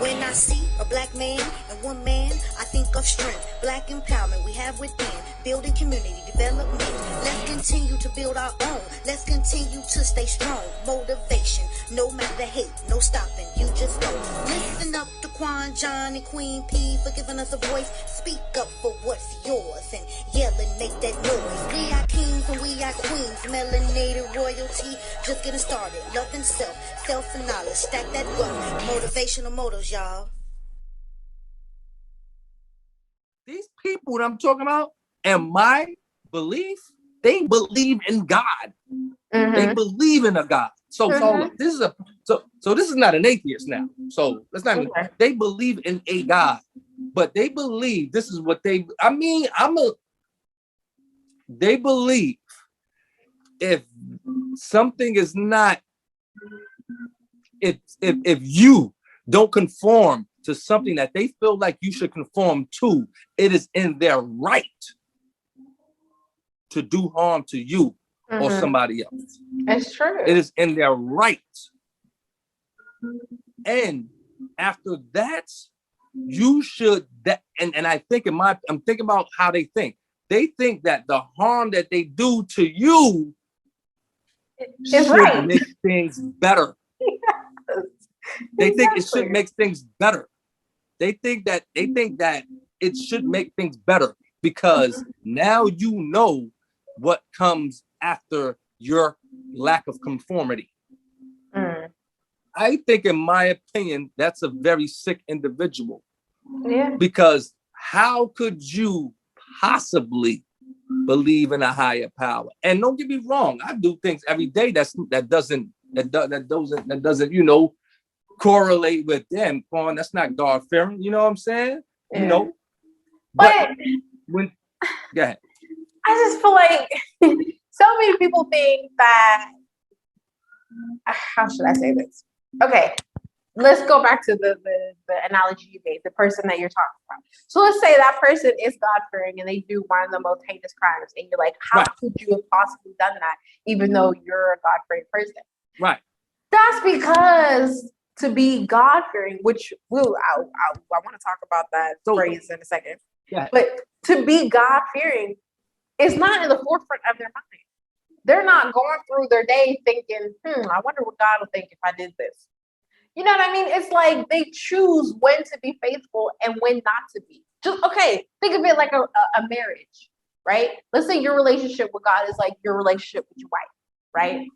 When I see a black man and one man, I think of strength, black empowerment we have within, building community development. Let's continue to build our own. Let's continue to stay strong. Motivation, no matter the hate, no stopping. You just go. Listen up to Quan, John, and Queen P for giving us a voice. Speak up for what's yours and yell and make that noise. We are kings and we are queens. Melanated royalty, just getting started. Loving self, self and knowledge. Stack that wealth. Motivational motors, y'all. These people that I'm talking about, and my belief, they believe in God. Mm-hmm. They believe in a God. So this is not an atheist now. So let's not. Okay. They believe in a God, but they believe this is what they. I mean, They believe if something is not, if you don't conform to something that they feel like you should conform to, it is in their right to do harm to you or somebody else. That's true. It is in their right. And after that, you should and I think I'm thinking about how they think. They think that the harm that they do to you should make things better. Yes. They think it should make things better. They think that it should make things better because now you know what comes after your lack of conformity. I think, in my opinion, that's a very sick individual. Yeah. Because how could you possibly believe in a higher power? And don't get me wrong, I do things every day that doesn't correlate with them. That's not God fearing. You know what I'm saying? Yeah. You know, but when go ahead. I just feel like so many people think that. How should I say this? Okay, let's go back to the analogy you gave, the person that you're talking about. So let's say that person is God-fearing and they do one of the most heinous crimes, and you're like, how could you have possibly done that, even though you're a God-fearing person? Right. That's because to be God-fearing, which I want to talk about that phrase in a second. Yeah. But to be God-fearing is not in the forefront of their mind. They're not going through their day thinking, I wonder what God will think if I did this. You know what I mean? It's like they choose when to be faithful and when not to be. Just think of it like a marriage, right? Let's say your relationship with God is like your relationship with your wife, right?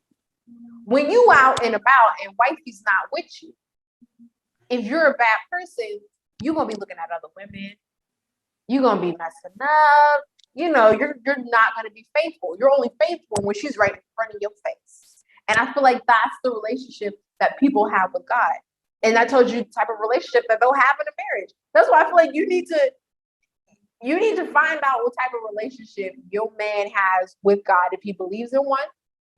When you out and about and wifey's not with you, if you're a bad person, you're gonna be looking at other women. You're gonna be messing up. You know, you're not going to be faithful. You're only faithful when she's right in front of your face. And I feel like that's the relationship that people have with God. And I told you the type of relationship that they'll have in a marriage. That's why I feel like you need to find out what type of relationship your man has with God. If he believes in one,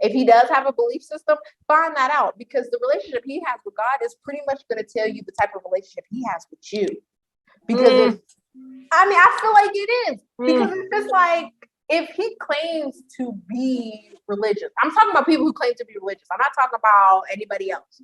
if he does have a belief system, find that out, because the relationship he has with God is pretty much going to tell you the type of relationship he has with you. Because I feel like it is, because it's just like, if he claims to be religious, I'm talking about people who claim to be religious. I'm not talking about anybody else.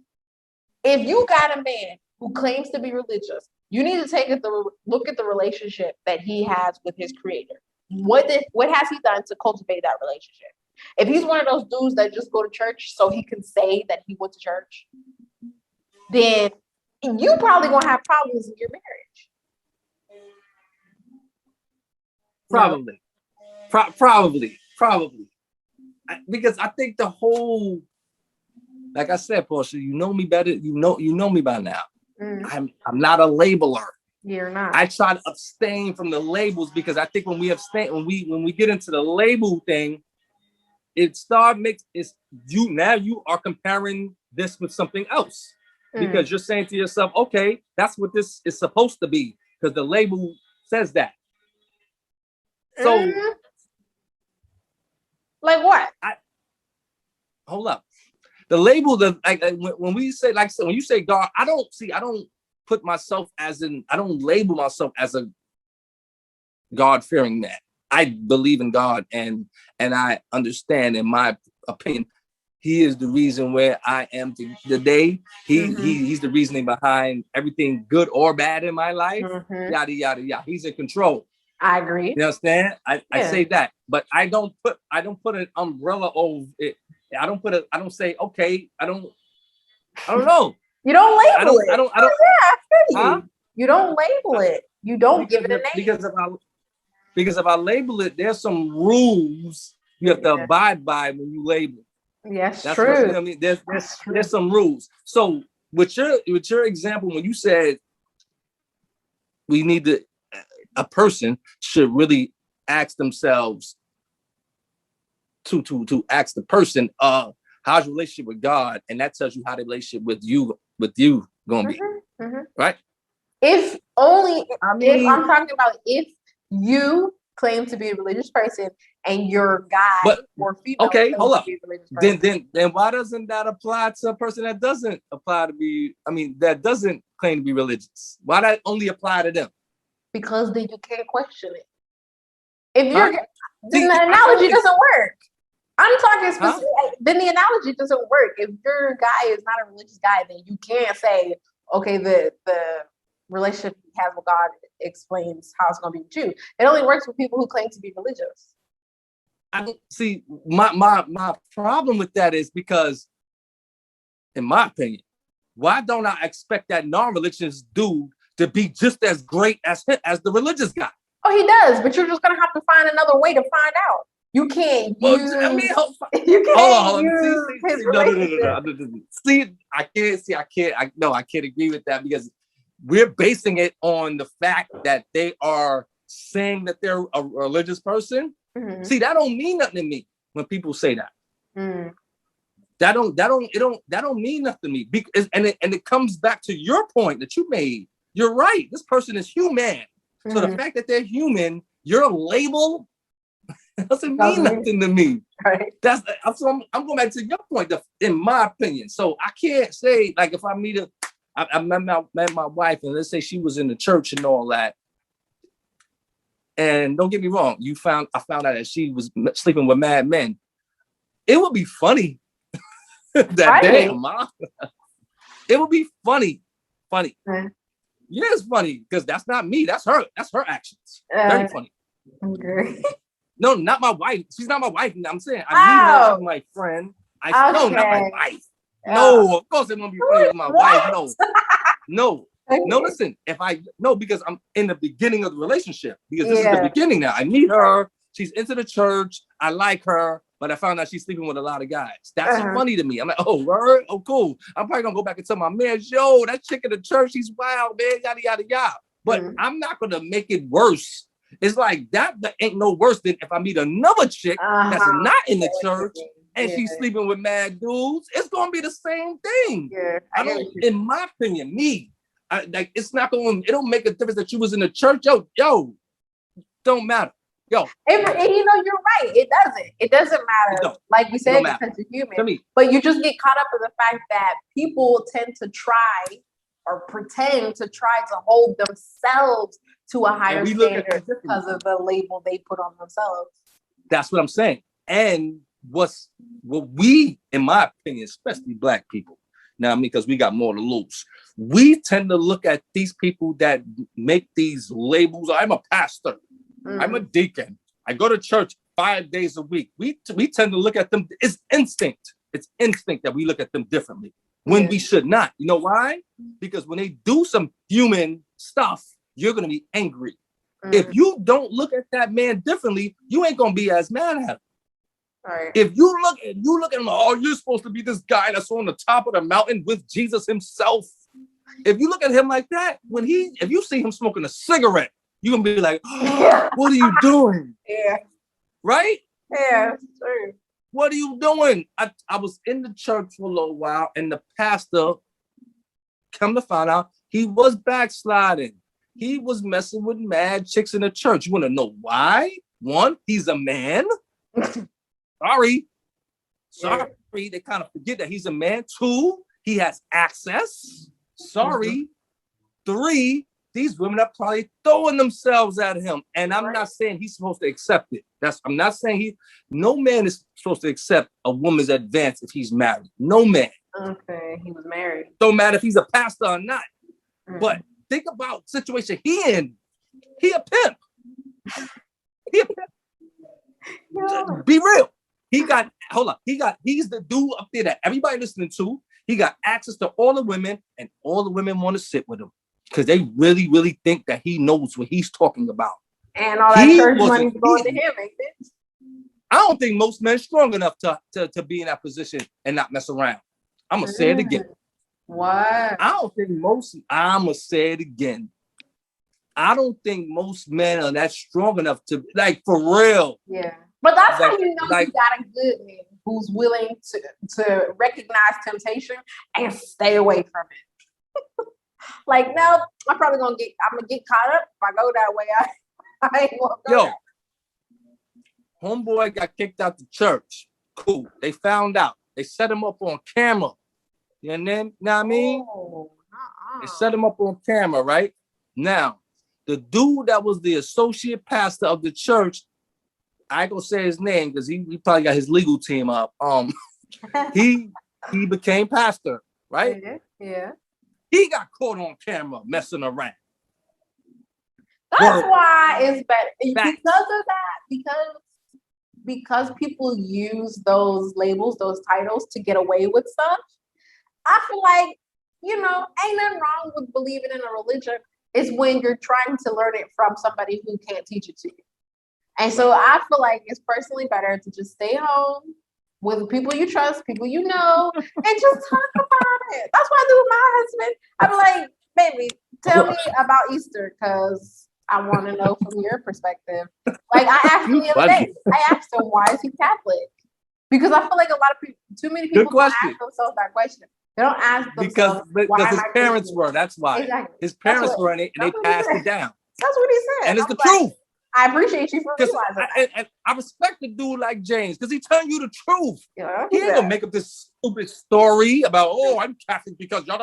If you got a man who claims to be religious, you need to take a look at the relationship that he has with his creator. What has he done to cultivate that relationship? If he's one of those dudes that just go to church so he can say that he went to church, then you probably gonna have problems in your marriage. Probably. Because I think the whole, like I said, Portia, you know me better. You know me by now. I'm not a labeler. You're not. I try to abstain from the labels, because I think when we get into the label thing, you are comparing this with something else, because you're saying to yourself, okay, that's what this is supposed to be, because the label says that. So, like what? Hold up. The label that when we say, like, so when you say God, I don't put myself I don't label myself as a God-fearing man. I believe in God, and I understand, in my opinion, he is the reason where I am today. He's the reasoning behind everything good or bad in my life. Yada yada yada. He's in control. I agree. You understand? I say that, but I don't put an umbrella over it. I don't say, okay, I don't know. You don't label it. I don't. Yeah, I feel you. Huh? You don't label it. You don't give it a name. Because if I label it, there's some rules you have to abide by when you label. Yes, that's true. What, you know what I mean, there's some rules. So with your example, when you said we need to, a person should really ask themselves to ask the person, how's your relationship with God, and that tells you how the relationship with you gonna be, right? If only, if I'm talking about if you claim to be a religious person and your guy or female hold up. to be a religious person, then why doesn't that apply to a person that doesn't that doesn't claim to be religious? Why that only apply to them? Because then you can't question it. If you're then the analogy doesn't work. I'm talking specific. Then the analogy doesn't work. If your guy is not a religious guy, then you can't say, okay, the relationship he has with God explains how it's going to be with you. It only works with people who claim to be religious. I don't see my problem with that is because, in my opinion, why don't I expect that non-religious dude to be just as great as the religious guy? Oh, he does, but you're just going to have to find another way to find out. You can't use. I mean, you can't hold on. use his relationship. No. See, I can't agree with that because we're basing it on the fact that they are saying that they're a religious person. See, that don't mean nothing to me when people say that. That don't mean nothing to me. Because, and it comes back to your point that you made. You're right. This person is human. So the fact that they're human, your label doesn't mean nothing to me. Right. I'm going back to your point. In my opinion, so I can't say like if I meet I met my wife and let's say she was in the church and all that. And don't get me wrong, I found out that she was sleeping with mad men. It would be funny that day, Mom. It would be funny. Yeah, it's funny because that's not me. That's her. That's her actions. Very funny. Okay. No, not my wife. She's not my wife. I'm saying I meet her. She's my friend. No, not my wife. No, of course it won't be funny with my wife. No. No, listen, because I'm in the beginning of the relationship, because this is the beginning now. I meet her, she's into the church, I like her, but I found out she's sleeping with a lot of guys. That's funny to me. I'm like, oh, word? Oh, cool. I'm probably gonna go back and tell my man, yo, that chick in the church, she's wild, man, yada, yada, yada. But I'm not gonna make it worse. It's like that ain't no worse than if I meet another chick that's not in the church and she's sleeping with mad dudes. It's gonna be the same thing. Yeah, in my opinion, like it's not going. It don't make a difference that you was in the church. Yo, don't matter. Yo, and you're right. It doesn't matter. Like we said, because you're human. But you just get caught up in the fact that people tend to try or pretend to try to hold themselves to a higher standard because of the label they put on themselves. That's what I'm saying. And what we, in my opinion, especially Black people. Now, I mean, because we got more to lose. We tend to look at these people that make these labels. I'm a pastor. I'm a deacon. I go to church 5 days a week. We tend to look at them. It's instinct. It's instinct that we look at them differently when we should not. You know why? Because when they do some human stuff, you're going to be angry. If you don't look at that man differently, you ain't going to be as mad at him. Right. If you look at him, oh, you're supposed to be this guy that's on the top of the mountain with Jesus himself. If you look at him like that, if you see him smoking a cigarette, you're gonna be like, oh, what are you doing? Yeah. Right? Yeah, true. What are you doing? I was in the church for a little while, and the pastor, come to find out, he was backsliding. He was messing with mad chicks in the church. You want to know why? One, he's a man. Sorry, they kind of forget that he's a man. Two, he has access. Sorry. 3, these women are probably throwing themselves at him. And I'm not saying he's supposed to accept it. I'm not saying no man is supposed to accept a woman's advance if he's married. No man. Okay, he was married. Don't matter if he's a pastor or not. But think about the situation he in. He a pimp. Yeah. Be real. He's the dude up there that everybody listening to. He got access to all the women, and all the women want to sit with him because they really, really think that he knows what he's talking about. And all that church money going to him, ain't it? I don't think most men are strong enough to be in that position and not mess around. I'm going to say it again. What? I'm going to say it again. I don't think most men are that strong enough to, like, for real. Yeah. But that's how you know you got a good man who's willing to recognize temptation and stay away from it. Like, no, I'm probably gonna get caught up if I go that way. I ain't gonna go. Yo, homeboy got kicked out the church. Cool. They found out. They set him up on camera. You know what I mean? They set him up on camera, right? Now, the dude that was the associate pastor of the church, I ain't gonna say his name because he probably got his legal team up. He became pastor, right? Yeah. He got caught on camera messing around. That's why it's better because of that. Because people use those labels, those titles to get away with stuff. I feel like, ain't nothing wrong with believing in a religion. It's when you're trying to learn it from somebody who can't teach it to you. And so I feel like it's personally better to just stay home with people you trust, people you know, and just talk about it. That's what I do with my husband. I'm like, baby, tell me about Easter, because I want to know from your perspective. Like, I asked him the other day, I asked him, why is he Catholic? Because I feel like a lot of people, too many people don't ask themselves that question. They don't ask themselves because his parents were. That's why. Exactly. His parents were, and they passed it down. That's what he said. And it's the truth. I appreciate you for realizing that. And I respect a dude like James because he telling you the truth. Yeah, he ain't gonna make up this stupid story about, I'm Catholic because No.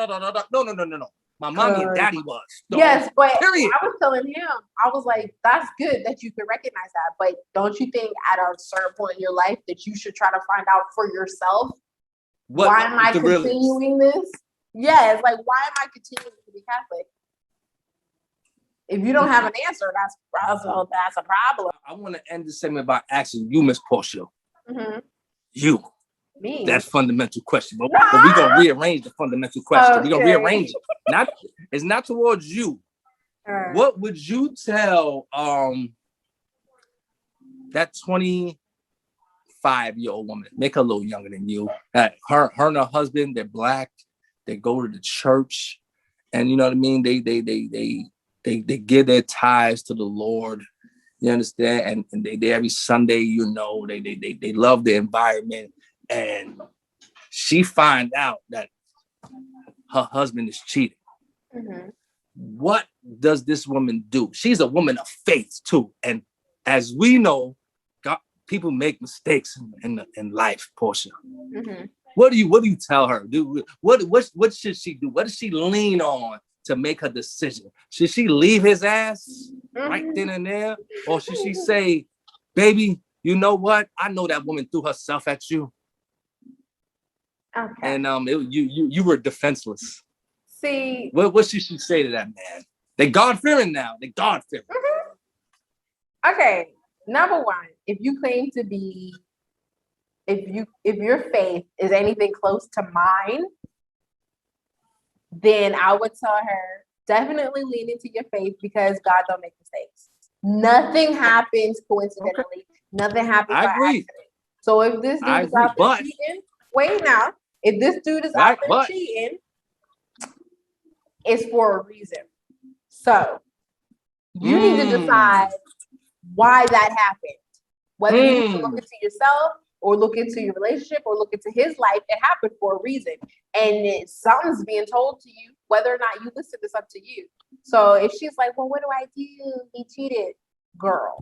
My mommy and daddy was. So, yes, but period. I was telling him, I was like, that's good that you can recognize that. But don't you think at a certain point in your life that you should try to find out for yourself, why am I continuing this? Yes, like, why am I continuing to be Catholic? If you don't have an answer, that's a problem. I want to end this segment by asking you, Miss Portia. Mm-hmm. You. Me. That fundamental question. But we're going to rearrange the fundamental question. We're going to rearrange it. It's not towards you. What would you tell that 25-year-old woman, make her a little younger than you, her and her husband, they're black, they go to the church, and you know what I mean? They give their tithes to the Lord. You understand? And they every Sunday, they love the environment. And she find out that her husband is cheating. Mm-hmm. What does this woman do? She's a woman of faith too. And as we know, people make mistakes in life, Portia. Mm-hmm. What do you tell her? What should she do? What does she lean on to make her decision? Should she leave his ass right then and there? Or should she say, baby, you know what? I know that woman threw herself at you. Okay. And you were defenseless. See, what should she say to that man? They God-fearing now. They God-fearing. Mm-hmm. Okay. Number one, if you claim to be, if your faith is anything close to mine, then I would tell her, definitely lean into your faith because God don't make mistakes. Nothing happens coincidentally. Okay. Nothing happens by accident. So if this dude is out there cheating, wait now. If this dude is out there cheating, it's for a reason. So you need to decide why that happened. Whether you need to look into yourself or look into your relationship or look into his life, it happened for a reason. And something's being told to you, whether or not you listen, it's up to you. So if she's like, well, what do I do? He cheated. Girl,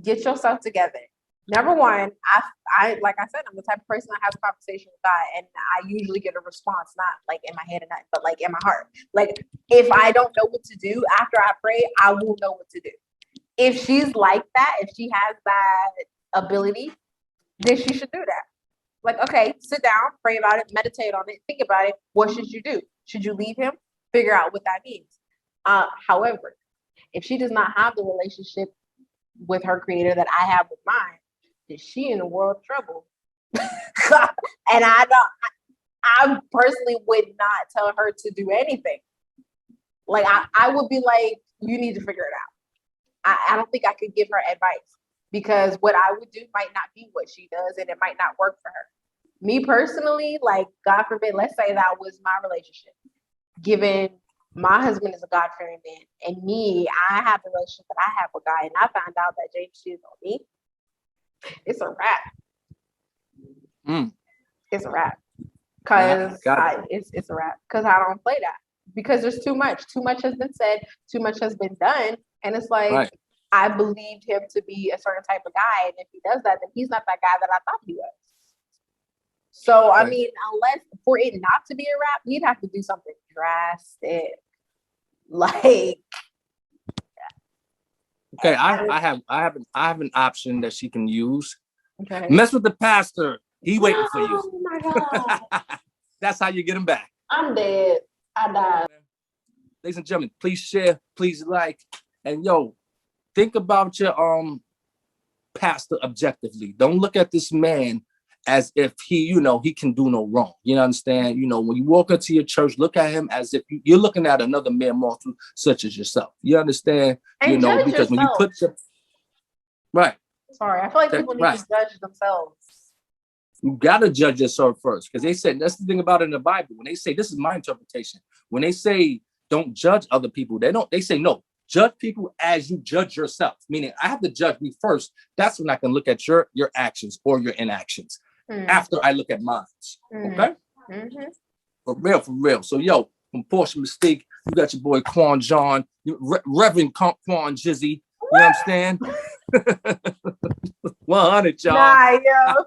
get yourself together. Number one, I like I said, I'm the type of person that has a conversation with God, and I usually get a response, not like in my head and nothing, but like in my heart. Like if I don't know what to do after I pray, I will know what to do. If she's like that, if she has that ability, then she should do that. Like, okay, sit down, pray about it, meditate on it, think about it. What should you do? Should you leave him? Figure out what that means. However, if she does not have the relationship with her creator that I have with mine, then she in a world of trouble. And I personally would not tell her to do anything. Like I would be like, you need to figure it out. I don't think I could give her advice because what I would do might not be what she does and it might not work for her. Me personally, like God forbid, let's say that was my relationship. Given my husband is a God-fearing man and me, I have the relationship that I have with God and I found out that James cheated on me, it's a wrap. It's a wrap. Because it's a wrap. Because I don't play that. Because there's too much. Too much has been said. Too much has been done. And it's like, I believed him to be a certain type of guy. And if he does that, then he's not that guy that I thought he was. So, I mean, unless for it not to be a wrap, he'd have to do something drastic. Like, okay, I have an option that she can use. Okay. Mess with the pastor. He waiting for you. Oh my God. That's how you get him back. I'm dead. I died. Ladies and gentlemen, please share, please like, and yo, think about your pastor objectively. Don't look at this man as if he can do no wrong. You understand? When you walk into your church, look at him as if you're looking at another mere mortal such as yourself. You understand? And because yourself. when you put your right. Sorry, I feel like people need to judge themselves. You gotta judge yourself first, because they said that's the thing about it in the Bible. When they say, this is my interpretation, when they say don't judge other people, they say no, judge people as you judge yourself. Meaning I have to judge me first. That's when I can look at your actions or your inactions after I look at mine. Okay? For real. So yo, from Portia Mystique, you got your boy Quan John, Reverend Quan Jizzy. You know what I'm saying? 100, y'all. Nah, yo.